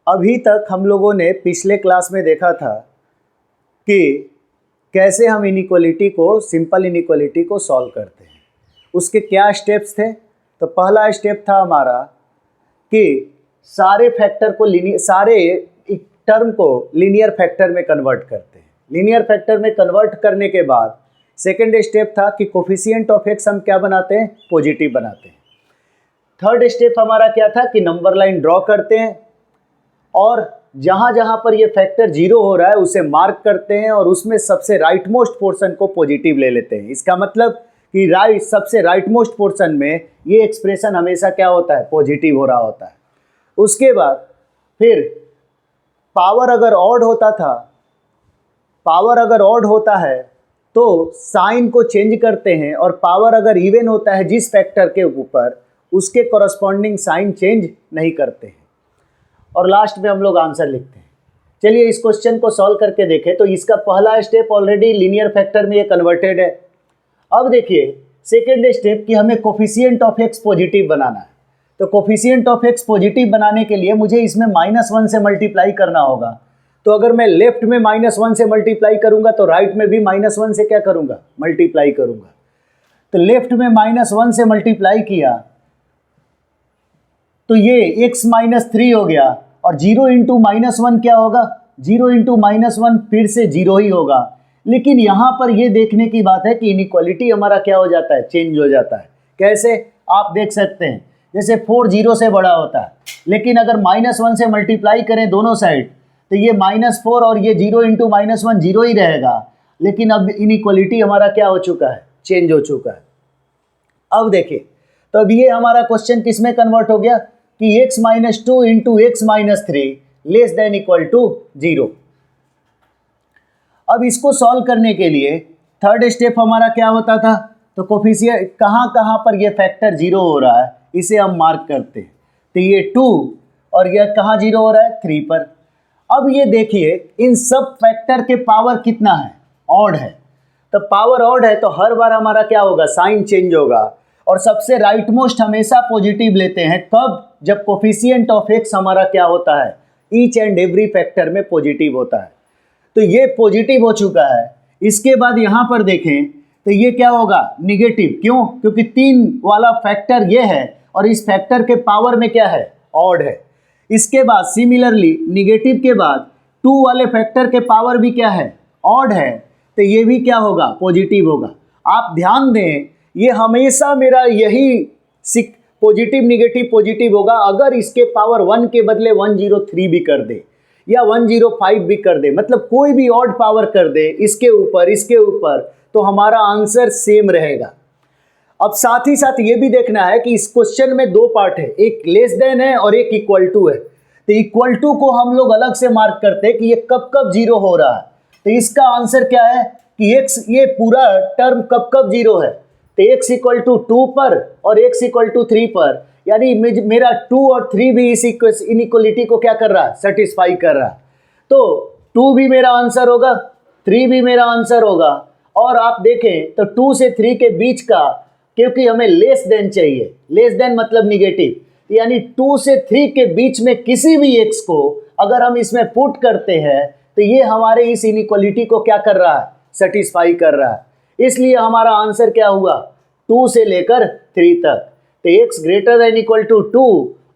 अभी तक हम लोगों ने पिछले क्लास में देखा था कि कैसे हम इनइक्वालिटी को, सिंपल इनइक्वालिटी को सॉल्व करते हैं। उसके क्या स्टेप्स थे? तो पहला स्टेप था हमारा कि सारे फैक्टर को सारे टर्म को लीनियर फैक्टर में कन्वर्ट करते हैं। लीनियर फैक्टर में कन्वर्ट करने के बाद सेकेंड स्टेप था कि कोफिशिएंट ऑफ एक्स हम क्या बनाते हैं? पॉजिटिव बनाते हैं। थर्ड स्टेप हमारा क्या था कि नंबर लाइन ड्रॉ करते हैं और जहाँ जहाँ पर ये फैक्टर जीरो हो रहा है उसे मार्क करते हैं और उसमें सबसे राइट मोस्ट पोर्शन को पॉजिटिव ले लेते हैं। इसका मतलब कि सबसे राइट मोस्ट पोर्शन में ये एक्सप्रेशन हमेशा क्या होता है? पॉजिटिव हो रहा होता है। उसके बाद फिर पावर अगर ऑड होता है तो साइन को चेंज करते हैं और पावर अगर इवन होता है जिस फैक्टर के ऊपर, उसके कॉरस्पॉन्डिंग साइन चेंज नहीं करते हैं। और लास्ट में हम लोग आंसर लिखते हैं। चलिए इस क्वेश्चन को सॉल्व करके देखें। तो इसका पहला स्टेप ऑलरेडी लीनियर फैक्टर में ये कन्वर्टेड है। अब देखिए सेकेंड स्टेप कि हमें कोफिशिएंट ऑफ एक्स पॉजिटिव बनाना है। तो कोफिशिएंट ऑफ एक्स पॉजिटिव बनाने के लिए मुझे इसमें -1 से मल्टीप्लाई करना होगा। तो अगर मैं लेफ्ट में -1 से मल्टीप्लाई करूंगा तो राइट में भी -1 से क्या करूंगा? मल्टीप्लाई करूंगा। तो लेफ्ट में -1 से मल्टीप्लाई किया तो ये x -3 हो गया और 0 इंटू -1 क्या होगा? 0 इंटू -1 फिर से 0 ही होगा। लेकिन यहाँ पर ये देखने की बात है कि इनइक्वालिटी हमारा क्या हो जाता है? चेंज हो जाता है। कैसे? आप देख सकते हैं जैसे 4 0 से बड़ा होता है, लेकिन अगर -1 से मल्टीप्लाई करें दोनों साइड तो ये -4 और ये 0 इंटू -1 0 ही रहेगा। लेकिन अब इनइक्वालिटी हमारा क्या हो चुका है? चेंज हो चुका है। अब देखिए तो अब ये हमारा क्वेश्चन किस में कन्वर्ट हो गया कि x - 2 into x - 3 less than equal to 0। अब इसको सॉल्व करने के लिए थर्ड स्टेप हमारा क्या होता था? तो कोफिशिएंट कहाँ कहाँ पर ये फैक्टर 0 हो रहा है इसे हम मार्क करते हैं। तो ये 2 और यह कहाँ 0 हो रहा है? 3 पर। अब ये देखिए इन सब फैक्टर के पावर कितना है? ऑड है। तो पावर ऑड है तो हर बार हमारा क्या होगा? साइन चेंज होगा। और सबसे राइट मोस्ट हमेशा पॉजिटिव लेते हैं। कब? जब कोफिशिएंट ऑफ एक्स हमारा क्या होता है? ईच एंड एवरी फैक्टर में पॉजिटिव होता है। तो ये पॉजिटिव हो चुका है। इसके बाद यहाँ पर देखें तो ये क्या होगा? निगेटिव। क्यों? क्योंकि 3 वाला फैक्टर ये है और इस फैक्टर के पावर में क्या है? ऑड है। इसके बाद सिमिलरली निगेटिव के बाद 2 वाले फैक्टर के पावर भी क्या है? ऑड है। तो ये भी क्या होगा? पॉजिटिव होगा। आप ध्यान दें ये हमेशा मेरा यही पॉजिटिव निगेटिव पॉजिटिव होगा। अगर इसके पावर 1 के बदले 103 भी कर दे या 105 भी कर दे, मतलब कोई भी ऑड पावर कर दे इसके ऊपर तो हमारा आंसर सेम रहेगा। अब साथ ही साथ ये भी देखना है कि इस क्वेश्चन में 2 पार्ट है, एक लेस देन है और एक इक्वल टू है। तो इक्वल टू को हम लोग अलग से मार्क करते हैं कि ये कब कब 0 हो रहा है। तो इसका आंसर क्या है कि x ये पूरा टर्म कब कब 0 है? तो x = 2 पर और x = 3 पर, यानी मेरा 2 और 3 भी इस इनइक्वालिटी को क्या कर रहा है? सेटिस्फाई कर रहा है। तो 2 भी मेरा आंसर होगा, 3 भी मेरा आंसर होगा। और आप देखें तो 2 से 3 के बीच का, क्योंकि हमें लेस देन चाहिए, लेस देन मतलब निगेटिव, यानी 2 से 3 के बीच में किसी भी x को अगर हम इसमें पुट करते हैं तो ये हमारे इस इनइक्वालिटी को क्या कर रहा है? सेटिस्फाई कर रहा है। इसलिए हमारा आंसर क्या हुआ? 2 से लेकर 3 तक। तो x > 2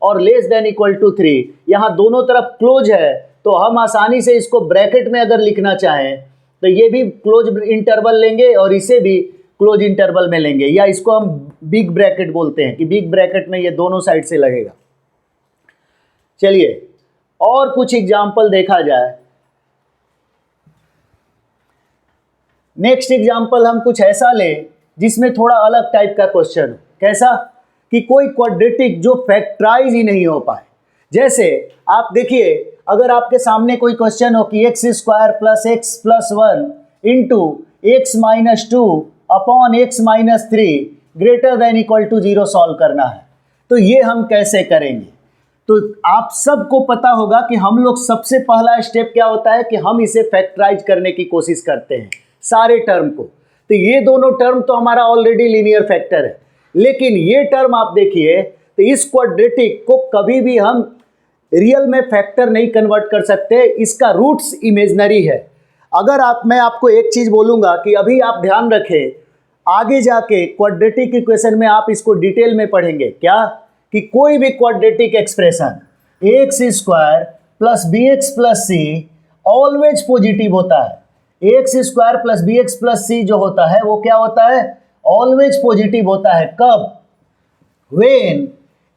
और लेस देन = 3, यहाँ दोनों तरफ क्लोज है तो हम आसानी से इसको ब्रैकेट में अगर लिखना चाहें तो ये भी क्लोज इंटरवल लेंगे और इसे भी क्लोज इंटरवल में लेंगे, या इसको हम बिग ब्रैकेट बोलते हैं कि बिग ब्रैकेट में ये दोनों साइड से लगेगा। चलिए और कुछ एग्जाम्पल देखा जाए। नेक्स्ट एग्जाम्पल हम कुछ ऐसा लें जिसमें थोड़ा अलग टाइप का क्वेश्चन हो। कैसा? कि कोई क्वाड्रेटिक जो फैक्टराइज ही नहीं हो पाए। जैसे आप देखिए अगर आपके सामने कोई क्वेश्चन हो कि x² + x + 1 into x - 2 upon x - 3 greater than equal to 0 solve करना है, तो ये हम कैसे करेंगे? तो आप सबको पता होगा कि हम लोग सबसे पहला स्टेप क्या होता है कि हम इसे फैक्टराइज करने की कोशिश करते हैं सारे टर्म को। तो ये दोनों टर्म तो हमारा ऑलरेडी लीनियर फैक्टर है, लेकिन ये टर्म आप देखिए तो इस क्वाड्रेटिक को कभी भी हम रियल में फैक्टर नहीं कन्वर्ट कर सकते, इसका रूट्स इमेजनरी है। अगर मैं आपको एक चीज़ बोलूँगा कि अभी आप ध्यान रखें, आगे जाके क्वाड्रेटिक इक्वेशन में आप इसको डिटेल में पढ़ेंगे क्या, कि कोई भी quadratic expression X square plus B X plus C always positive होता है। X square plus B X plus C जो होता है वो क्या होता है, ऑलवेज पॉजिटिव होता है। कब, when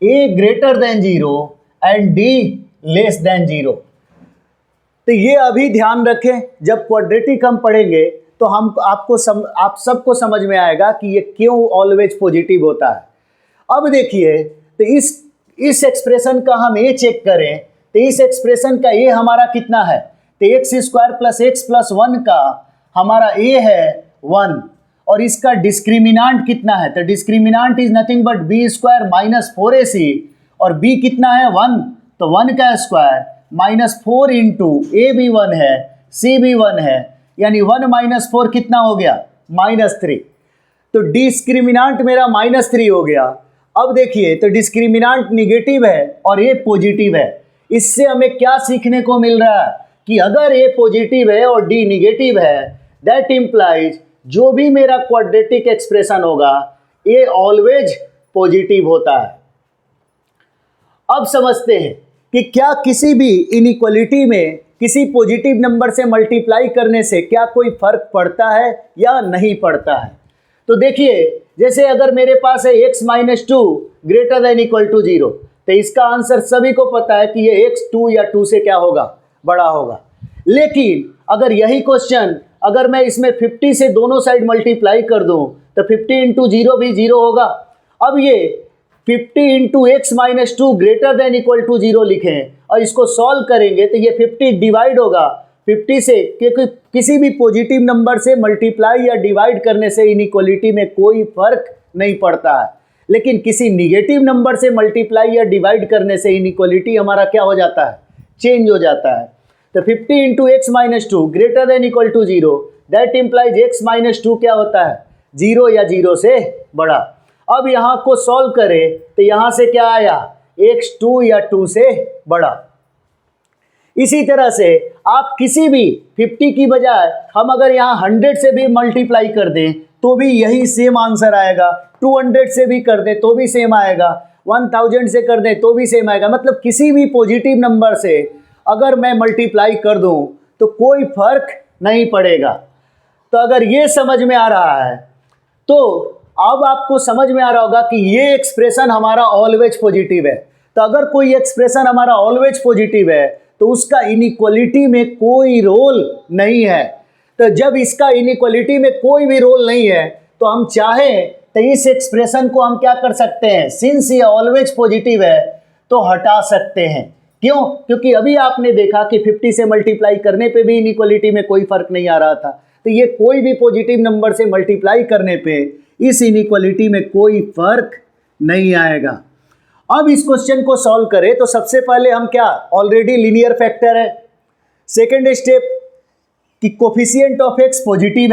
A greater than 0 and D less than 0। तो ये अभी ध्यान रखें, जब क्वाड्रेटिक हम पढ़ेंगे तो हम आप सबको समझ में आएगा कि ये क्यों ऑलवेज पॉजिटिव होता है। अब देखिए, तो इस एक्सप्रेशन का हम ए चेक करें, तो इस एक्सप्रेशन का ए हमारा कितना है, तो x square plus x plus 1 का हमारा ए है 1, और इसका डिस्क्रिमिनांट कितना है, तो discriminant is nothing but B square minus 4ac, और b कितना है 1, तो 1 का स्क्वायर माइनस 4 इंटू ए भी 1 है c भी 1 है, यानी 1 माइनस 4 कितना हो गया, -3। तो डिस्क्रिमिनांट मेरा -3 हो गया। अब देखिए, तो डिस्क्रिमिनांट निगेटिव है और ए पॉजिटिव है। इससे हमें क्या सीखने को मिल रहा है कि अगर ए पॉजिटिव है और डी निगेटिव है, दैट इम्प्लाइज जो भी मेरा क्वाड्रेटिक एक्सप्रेशन होगा ए ऑलवेज पॉजिटिव होता है। अब समझते हैं कि क्या किसी भी इनइक्वालिटी में किसी पॉजिटिव नंबर से मल्टीप्लाई करने से क्या कोई फर्क पड़ता है या नहीं पड़ता है। तो देखिए, जैसे अगर मेरे पास है x minus 2 greater than equal to 0, तो इसका आंसर सभी को पता है कि ये x 2 या 2 से क्या होगा, बड़ा होगा। लेकिन अगर यही क्वेश्चन अगर मैं इसमें 50 से दोनों साइड मल्टीप्लाई कर दूं, तो 50 इंटू 0 भी 0 होगा। अब ये 50 into x minus 2 greater than equal to 0 लिखें और इसको सॉल्व करेंगे, तो ये 50 डिवाइड होगा 50 से, क्योंकि किसी भी पॉजिटिव नंबर से मल्टीप्लाई या डिवाइड करने से इनइक्वालिटी में कोई फर्क नहीं पड़ता है। लेकिन किसी निगेटिव नंबर से मल्टीप्लाई या डिवाइड करने से इनइक्वालिटी हमारा क्या हो जाता है, चेंज हो जाता है। तो 50 into x minus 2 greater than equal to 0, that implies x minus 2 क्या होता है, 0 या 0 से बड़ा। अब यहाँ को सॉल्व करें तो यहाँ से क्या आया, x 2 या 2 से बड़ा। इसी तरह से आप किसी भी 50 की बजाय हम अगर यहाँ 100 से भी मल्टीप्लाई कर दें तो भी यही सेम आंसर आएगा, 200 से भी कर दें तो भी सेम आएगा, 1000 से कर दें तो भी सेम आएगा। मतलब किसी भी पॉजिटिव नंबर से अगर मैं मल्टीप्लाई कर दूं तो कोई फर्क नहीं पड़ेगा। तो अगर ये समझ में आ रहा है तो अब आपको समझ में आ रहा होगा कि ये एक्सप्रेशन हमारा ऑलवेज पॉजिटिव है। तो अगर कोई एक्सप्रेशन हमारा ऑलवेज पॉजिटिव है तो उसका इनइक्वालिटी में कोई रोल नहीं है। तो जब इसका इनइक्वालिटी में कोई भी रोल नहीं है तो हम चाहें तो इस एक्सप्रेशन को हम क्या कर सकते हैं, सिंस ये ऑलवेज पॉजिटिव है तो हटा सकते हैं। क्यों? क्योंकि अभी आपने देखा कि 50 से मल्टीप्लाई करने पे भी इनइक्वालिटी में कोई फर्क नहीं आ रहा था। तो ये कोई भी पॉजिटिव नंबर से मल्टीप्लाई करने पे इस इनइक्वालिटी में कोई फर्क नहीं आएगा। अब इस क्वेश्चन को सॉल्व करें तो सबसे पहले हम क्या, ऑलरेडी लीनियर फैक्टर है। सेकेंड स्टेप कि कोफिशिएंट ऑफ एक्स पॉजिटिव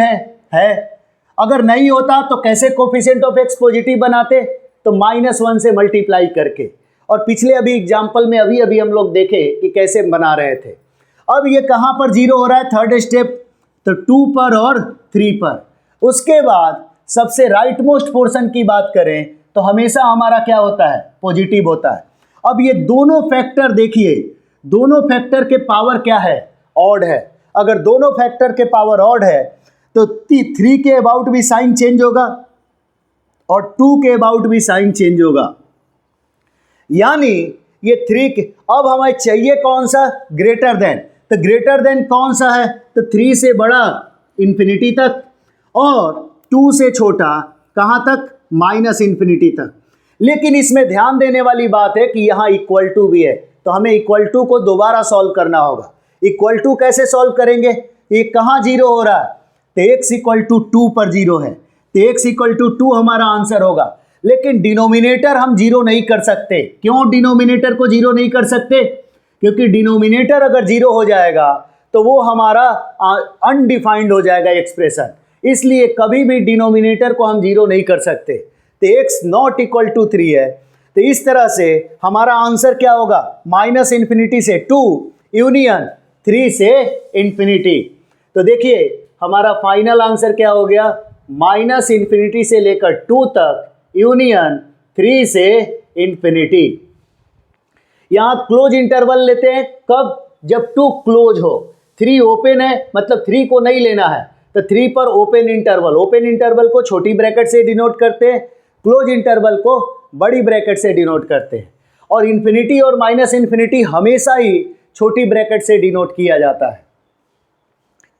है। अगर नहीं होता तो कैसे कोफिशिएंट ऑफ एक्स पॉजिटिव बनाते, तो -1 से मल्टीप्लाई करके। और पिछले अभी एग्जाम्पल में अभी हम लोग देखे कि कैसे बना रहे थे। अब ये कहाँ पर 0 हो रहा है, थर्ड स्टेप, तो 2 पर और 3 पर। उसके बाद सबसे राइट मोस्ट पोर्शन की बात करें तो हमेशा हमारा क्या होता है, पॉजिटिव होता है। अब ये दोनों फैक्टर देखिए, दोनों फैक्टर के पावर क्या है, ऑड है। अगर दोनों फैक्टर के पावर ऑड है तो 3 के अबाउट भी साइन चेंज होगा और 2 के अबाउट भी साइन चेंज होगा। यानी ये 3 के, अब हमें चाहिए कौन सा, ग्रेटर देन। तो ग्रेटर देन कौन सा है, तो 3 से बड़ा इन्फिनिटी तक और 2 से छोटा कहाँ तक, -इन्फिनिटी तक। लेकिन इसमें ध्यान देने वाली बात है कि यहाँ इक्वल टू भी है, तो हमें इक्वल टू को दोबारा सॉल्व करना होगा। इक्वल टू कैसे सॉल्व करेंगे, ये कहाँ 0 हो रहा है, तो x इक्वल टू 2 पर 0 है, तो x इक्वल टू 2 हमारा आंसर होगा। लेकिन डिनोमिनेटर हम 0 नहीं कर सकते। क्यों डिनोमिनेटर को 0 नहीं कर सकते, क्योंकि डिनोमिनेटर अगर 0 हो जाएगा तो वो हमारा अनडिफाइंड हो जाएगा एक्सप्रेशन। इसलिए कभी भी डिनोमिनेटर को हम 0 नहीं कर सकते। तो x नॉट इक्वल टू 3 है, तो इस तरह से हमारा आंसर क्या होगा, माइनस इन्फिनिटी से 2 यूनियन 3 से इन्फिनिटी। तो देखिए हमारा फाइनल आंसर क्या हो गया, माइनस इन्फिनिटी से लेकर 2 तक यूनियन 3 से इन्फिनिटी। यहां क्लोज इंटरवल लेते हैं कब, जब 2 क्लोज हो, 3 ओपन है मतलब 3 को नहीं लेना है, तो 3 पर ओपन इंटरवल को छोटी ब्रैकेट से डिनोट करते हैं, क्लोज इंटरवल को बड़ी ब्रैकेट से डिनोट करते हैं, और इन्फिनिटी और माइनस इन्फिनिटी हमेशा ही छोटी ब्रैकेट से डिनोट किया जाता है।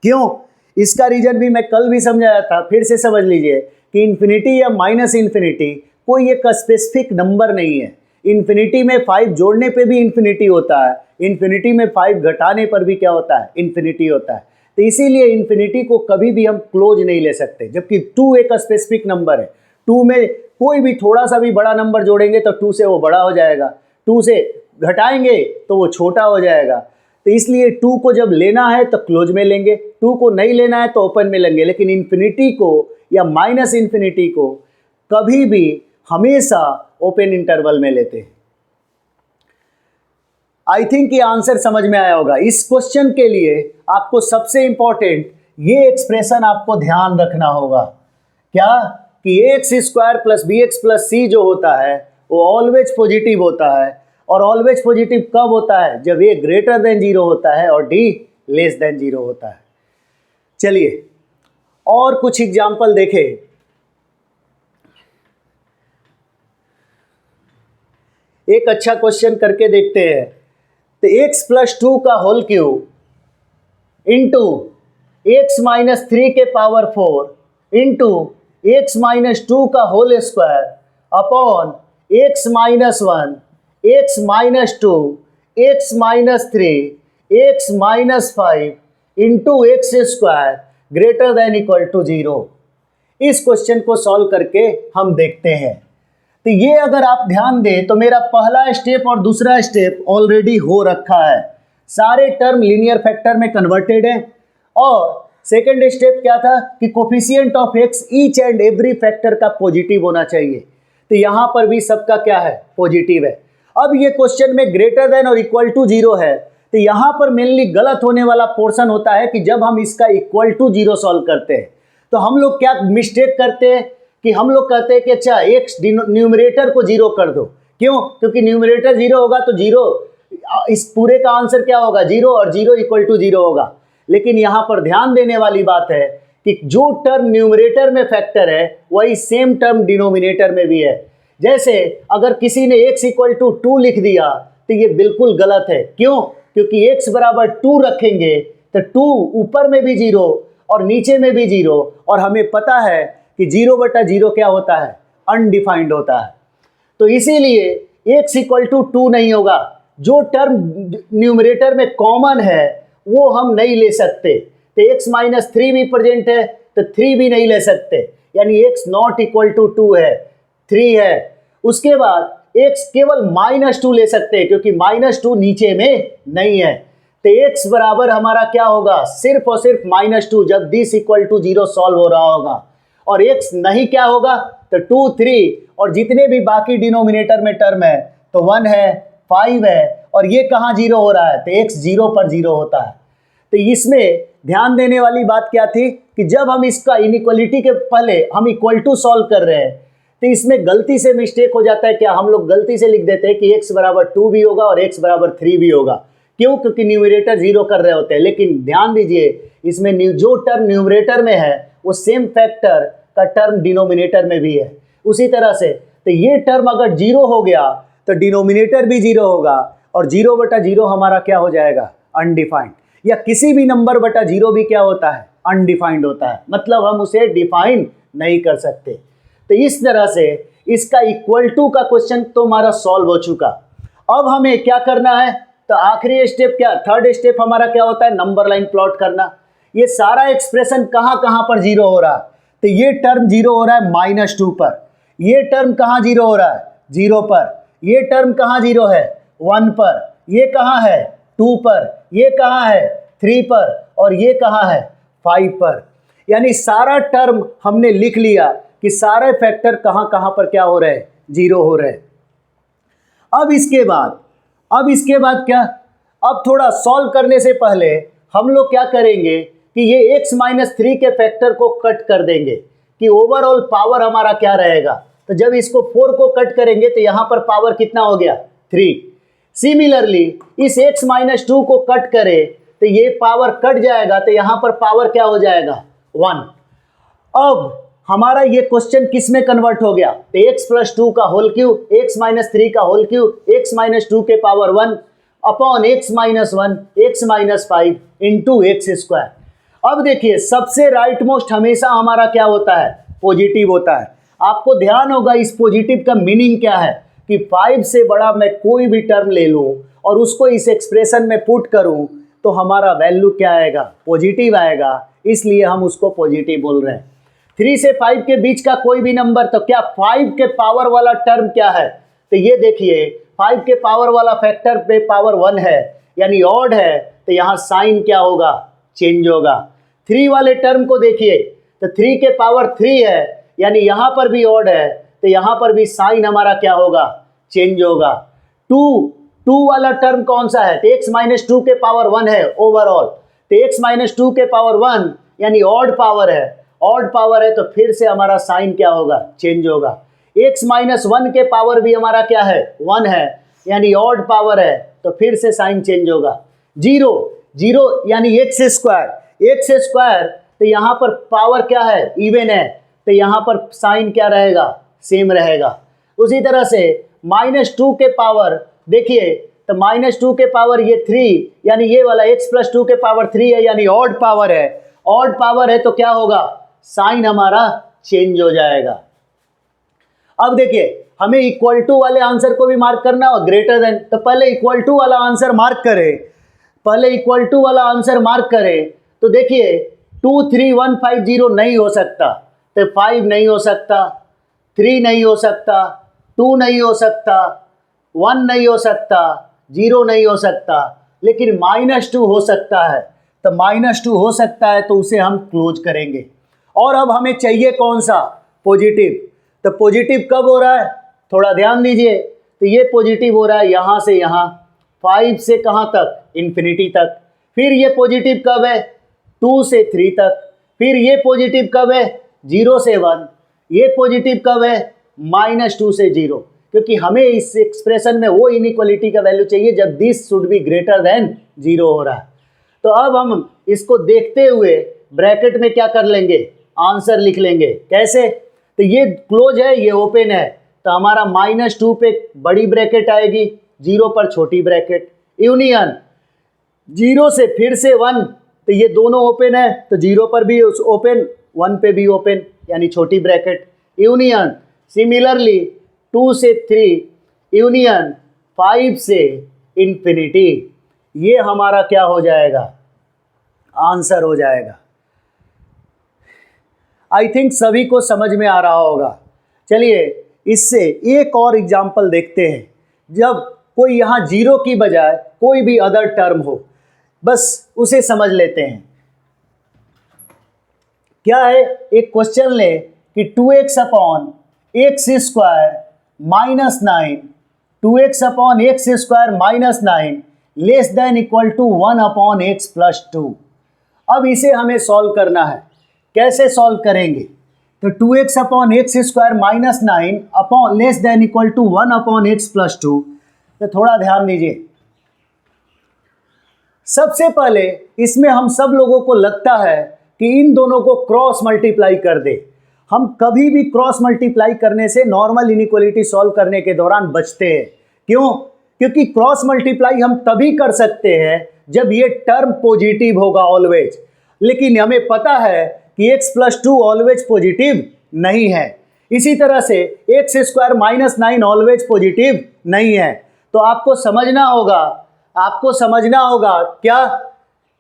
क्यों, इसका रीजन भी मैं कल भी समझाया था, फिर से समझ लीजिए कि इन्फिनिटी या माइनस इन्फिनिटी कोई एक स्पेसिफिक नंबर नहीं है। इन्फिनिटी में 5 जोड़ने पे भी इन्फिनिटी होता है, इन्फिनिटी में 5 घटाने पर भी क्या होता है, इन्फिनिटी होता है। तो इसीलिए इन्फिनिटी को कभी भी हम क्लोज नहीं ले सकते, जबकि 2 एक स्पेसिफिक नंबर है। 2 में कोई भी थोड़ा सा भी बड़ा नंबर जोड़ेंगे तो 2 से वो बड़ा हो जाएगा, 2 से घटाएंगे तो वो छोटा हो जाएगा। तो इसलिए 2 को जब लेना है तो क्लोज में लेंगे, 2 को नहीं लेना है तो ओपन में लेंगे, लेकिन इन्फिनिटी को या माइनस इन्फिनिटी को कभी भी हमेशा ओपन इंटरवल में लेते हैं। आई थिंक ये आंसर समझ में आया होगा। इस क्वेश्चन के लिए आपको सबसे इंपॉर्टेंट ये एक्सप्रेशन आपको ध्यान रखना होगा, क्या कि X square plus B X plus C जो होता है वो ऑलवेज पॉजिटिव होता है, और ऑलवेज पॉजिटिव कब होता है, जब ए ग्रेटर देन 0 होता है और डी लेस देन 0 होता है। चलिए और कुछ एग्जाम्पल देखें। एक अच्छा क्वेश्चन करके देखते हैं। तो x प्लस 2 का whole cube into x minus 3 के पावर 4 इंटू एक्स माइनस 2 का whole square upon x minus 1 x minus 2 x minus 3 x minus 5 into x square greater than equal to 0। इस क्वेश्चन को solve करके हम देखते हैं। तो ये अगर आप ध्यान दें तो मेरा पहला स्टेप और दूसरा स्टेप ऑलरेडी हो रखा है, सारे टर्म लीनियर फैक्टर में कन्वर्टेड है, और सेकंड स्टेप क्या था कि coefficient of x each and every factor का पॉजिटिव होना चाहिए। तो यहाँ पर भी सबका क्या है, पॉजिटिव है। अब ये क्वेश्चन में ग्रेटर देन और इक्वल टू 0 है, तो यहाँ पर मेनली गलत होने वाला पोर्शन होता है कि जब हम इसका इक्वल टू 0 सॉल्व करते हैं तो हम लोग क्या मिस्टेक करते हैं कि हम लोग कहते हैं कि अच्छा एक्स न्यूमरेटर को 0 कर दो। क्यों, क्योंकि न्यूमरेटर 0 होगा तो 0, इस पूरे का आंसर क्या होगा, 0, और 0 इक्वल टू 0 होगा। लेकिन यहाँ पर ध्यान देने वाली बात है कि जो टर्म न्यूमरेटर में फैक्टर है वही सेम टर्म डिनोमिनेटर में भी है। जैसे अगर किसी ने x इक्वल टू 2 लिख दिया तो ये बिल्कुल गलत है। क्यों, क्योंकि x बराबर 2 रखेंगे तो 2 ऊपर में भी 0 और नीचे में भी 0, और हमें पता है कि 0/0 क्या होता है, अनडिफाइंड होता है। तो इसीलिए x इक्वल टू 2 नहीं होगा, जो टर्म न्यूमरेटर में कॉमन है वो हम नहीं ले सकते। तो x माइनस 3 भी प्रेजेंट है तो 3 भी नहीं ले सकते, यानी x नॉट इक्वल टू 2 है, 3 है। उसके बाद x केवल -2 ले सकते हैं क्योंकि -2 नीचे में नहीं है। तो x बराबर हमारा क्या होगा, सिर्फ और सिर्फ -2 जब दिस इक्वल टू 0 सॉल्व हो रहा होगा, और x नहीं क्या होगा तो 2, 3, और जितने भी बाकी डिनोमिनेटर में टर्म है तो 1 है, 5 है, और ये कहाँ 0 हो रहा है, तो x 0 पर 0 होता है। तो इसमें ध्यान देने वाली बात क्या थी कि जब हम इसका इनइक्वालिटी के पहले हम इक्वल टू सॉल्व कर रहे हैं तो इसमें गलती से मिस्टेक हो जाता है। क्या हम लोग गलती से लिख देते हैं कि x बराबर 2 भी होगा और x बराबर 3 भी होगा। क्यों, क्योंकि न्यूमरेटर 0 कर रहे होते हैं। लेकिन ध्यान दीजिए इसमें जो टर्म न्यूमरेटर में है वो सेम फैक्टर का टर्म डिनोमिनेटर में भी है। उसी तरह से तो ये टर्म अगर 0 हो गया तो डिनोमिनेटर भी 0 होगा, और 0/0 हमारा क्या हो जाएगा, अनडिफाइंड। या किसी भी नंबर बटा 0 भी क्या होता है, अनडिफाइंड होता है, मतलब हम उसे डिफाइन नहीं कर सकते। तो इस तरह से इसका इक्वल टू का क्वेश्चन तो हमारा सॉल्व हो चुका। अब हमें क्या करना है, तो आखिरी स्टेप क्या, थर्ड स्टेप हमारा क्या होता है, नंबर लाइन प्लॉट करना। ये सारा एक्सप्रेशन कहाँ कहाँ पर 0 हो रहा है, तो ये टर्म 0 हो रहा है -2 पर, ये टर्म कहाँ 0 हो रहा है, 0 पर, ये टर्म कहाँ 0 है, 1 पर, ये कहाँ है 2 पर, ये कहाँ है 3 पर, और ये कहाँ है 5 पर। यानी सारा टर्म हमने लिख लिया कि सारे फैक्टर कहाँ कहाँ पर क्या हो रहे हैं, 0 हो रहे हैं। अब इसके बाद क्या, अब थोड़ा सॉल्व करने से पहले हम लोग क्या करेंगे कि ये x माइनस 3 के फैक्टर को कट कर देंगे कि ओवरऑल पावर हमारा क्या रहेगा। तो जब इसको 4 को कट करेंगे तो यहाँ पर पावर कितना हो गया 3। सिमिलरली इस x माइनस 2 को कट करें तो ये पावर कट जाएगा, तो यहाँ पर पावर क्या हो जाएगा 1। अब हमारा ये क्वेश्चन किस में कन्वर्ट हो गया, तो x प्लस 2 का होल क्यूब, x माइनस 3 का होल क्यूब, x माइनस 2 के power 1 upon x minus 1 x minus 5 into x square. अब देखिए सबसे राइट मोस्ट हमेशा हमारा क्या होता है, पॉजिटिव होता है। आपको ध्यान होगा इस पॉजिटिव का मीनिंग क्या है कि 5 से बड़ा मैं कोई भी टर्म ले लूँ और उसको इस एक्सप्रेशन में पुट करूँ तो हमारा वैल्यू क्या आएगा, पॉजिटिव आएगा, इसलिए हम उसको पॉजिटिव बोल रहे हैं। 3 से 5 के बीच का कोई भी नंबर, तो क्या 5 के पावर वाला टर्म क्या है, तो ये देखिए 5 के पावर वाला फैक्टर पे पावर 1 है यानी ऑड है, तो यहाँ साइन क्या होगा, चेंज होगा। 3 वाले टर्म को देखिए तो 3 के पावर 3 है यानी यहाँ पर भी ऑड है, तो यहाँ पर भी साइन हमारा क्या होगा, चेंज होगा। 2 वाला टर्म कौन सा है, तो x माइनस 2 के पावर 1 है ओवरऑल, तो x माइनस 2 के पावर 1 यानी ऑड पावर है, ऑड पावर है तो फिर से हमारा साइन क्या होगा, चेंज होगा। x माइनस 1 के पावर भी हमारा क्या है 1 है यानी ऑड पावर है तो फिर से साइन चेंज होगा। 0 यानी एक्स स्क्वायर, तो यहाँ पर पावर क्या है, इवन है, तो यहाँ पर साइन क्या रहेगा, सेम रहेगा। उसी तरह से माइनस 2 के पावर देखिए तो माइनस 2 के पावर ये 3 यानी ये वाला x प्लस 2 के पावर 3 है यानी ऑड पावर है, ऑड पावर है तो क्या होगा, साइन हमारा चेंज हो जाएगा। अब देखिए हमें इक्वल टू वाले आंसर को भी मार्क करना हो, ग्रेटर देन, तो पहले इक्वल टू वाला आंसर मार्क करें, पहले इक्वल टू वाला आंसर मार्क करें तो देखिए 23150 नहीं हो सकता, तो 5 नहीं हो सकता, 3 नहीं हो सकता, 2 नहीं हो सकता, 1 नहीं हो सकता, 0 नहीं हो सकता, लेकिन -2 हो सकता है। तो -2 हो सकता है तो उसे हम क्लोज करेंगे। और अब हमें चाहिए कौन सा, पॉजिटिव। तो पॉजिटिव कब हो रहा है, थोड़ा ध्यान दीजिए, तो ये पॉजिटिव हो रहा है यहाँ से यहाँ, 5 से कहाँ तक, इन्फिनिटी तक। फिर ये पॉजिटिव कब है, 2 से 3 तक। फिर ये पॉजिटिव कब है, 0 से 1। ये पॉजिटिव कब है, -2 से 0, क्योंकि हमें इस एक्सप्रेशन में वो इनइक्वालिटी का वैल्यू चाहिए जब this should be greater than 0 हो रहा है। तो अब हम इसको देखते हुए ब्रैकेट में क्या कर लेंगे, आंसर लिख लेंगे। कैसे, तो ये क्लोज है, ये ओपन है, तो हमारा -2 पे बड़ी ब्रैकेट आएगी, 0 पर छोटी ब्रैकेट, यूनियन 0 से फिर से 1, तो ये दोनों ओपन है तो 0 पर भी ओपन, 1 पे भी ओपन यानी छोटी ब्रैकेट, यूनियन सिमिलरली 2 से 3, यूनियन 5 से इन्फिनिटी। ये हमारा क्या हो जाएगा, आंसर हो जाएगा। आई थिंक सभी को समझ में आ रहा होगा। चलिए इससे एक और एग्जाम्पल देखते हैं, जब कोई यहाँ 0 की बजाय कोई भी अदर टर्म हो, बस उसे समझ लेते हैं। क्या है, एक क्वेश्चन ले कि 2x upon x square minus 9, 2x upon x square minus 9 less than equal to 1 upon x plus 2। अब इसे हमें सॉल्व करना है। कैसे सॉल्व करेंगे, तो 2x upon x square minus 9 upon less than equal to 1 upon x plus 2। तो थोड़ा ध्यान दीजिए, सबसे पहले इसमें हम सब लोगों को लगता है कि इन दोनों को क्रॉस मल्टीप्लाई कर दे। हम कभी भी क्रॉस मल्टीप्लाई करने से नॉर्मल इनइक्वालिटी सॉल्व करने के दौरान बचते हैं। क्यों, क्योंकि क्रॉस मल्टीप्लाई हम तभी कर सकते हैं जब ये टर्म पॉजिटिव होगा ऑलवेज, लेकिन हमें पता है कि x प्लस 2 ऑलवेज पॉजिटिव नहीं है। इसी तरह से x square minus 9 always positive नहीं है। तो आपको समझना होगा क्या,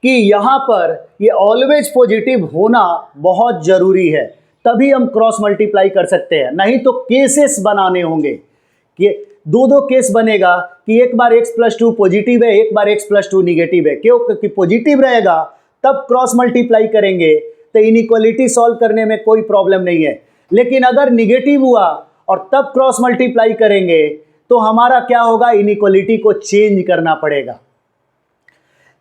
कि यहाँ पर ये ऑलवेज पॉजिटिव होना बहुत ज़रूरी है, तभी हम क्रॉस मल्टीप्लाई कर सकते हैं। नहीं तो केसेस बनाने होंगे, कि दो केस बनेगा कि एक बार x प्लस 2 पॉजिटिव है, एक बार x प्लस 2 निगेटिव है। क्यों, क्योंकि पॉजिटिव रहेगा तब क्रॉस मल्टीप्लाई करेंगे तो इनइक्वालिटी सॉल्व करने में कोई प्रॉब्लम नहीं है। लेकिन अगर निगेटिव हुआ और तब क्रॉस मल्टीप्लाई करेंगे तो हमारा क्या होगा, इनइक्वालिटी को चेंज करना पड़ेगा।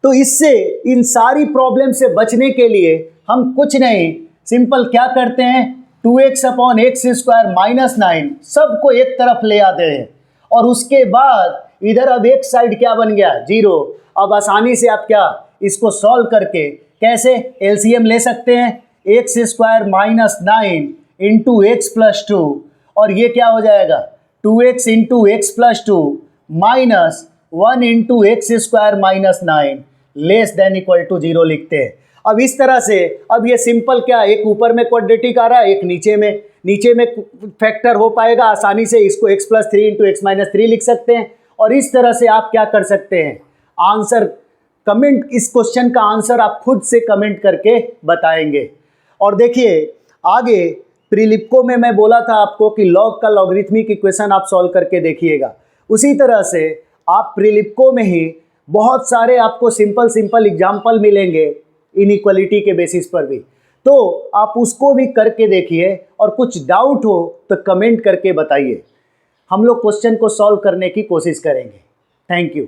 तो इससे इन सारी प्रॉब्लम से बचने के लिए हम कुछ नहीं, सिंपल क्या करते हैं, 2x upon x square minus 9 सबको एक तरफ ले आते हैं और उसके बाद इधर अब एक साइड क्या बन गया, 0। अब आसानी से आप क्या इसको सॉल्व करके कैसे एलसीएम ले सकते हैं, x square minus 9 into x plus 2 और ये क्या हो जाएगा 2x इंटू एक्स प्लस 2 माइनस 1 into x square minus 9 less than equal to 0 लिखते हैं। अब इस तरह से अब ये सिंपल क्या, एक ऊपर में क्वाड्रेटिक आ रहा है, एक नीचे में फैक्टर हो पाएगा आसानी से, इसको x plus 3 into x minus 3 लिख सकते हैं। और इस तरह से आप क्या कर सकते हैं, आंसर कमेंट, इस क्वेश्चन का आंसर आप खुद से कमेंट करके बताएंगे। और देखिए आगे प्रीलिप्को में मैं बोला था आपको कि लॉग का लॉगरिथमिक इक्वेशन आप सॉल्व करके देखिएगा, उसी तरह से आप प्रीलिप्को में ही बहुत सारे आपको सिंपल एग्जाम्पल मिलेंगे इनइक्वालिटी के बेसिस पर भी, तो आप उसको भी करके देखिए और कुछ डाउट हो तो कमेंट करके बताइए, हम लोग क्वेश्चन को सॉल्व करने की कोशिश करेंगे। Thank you.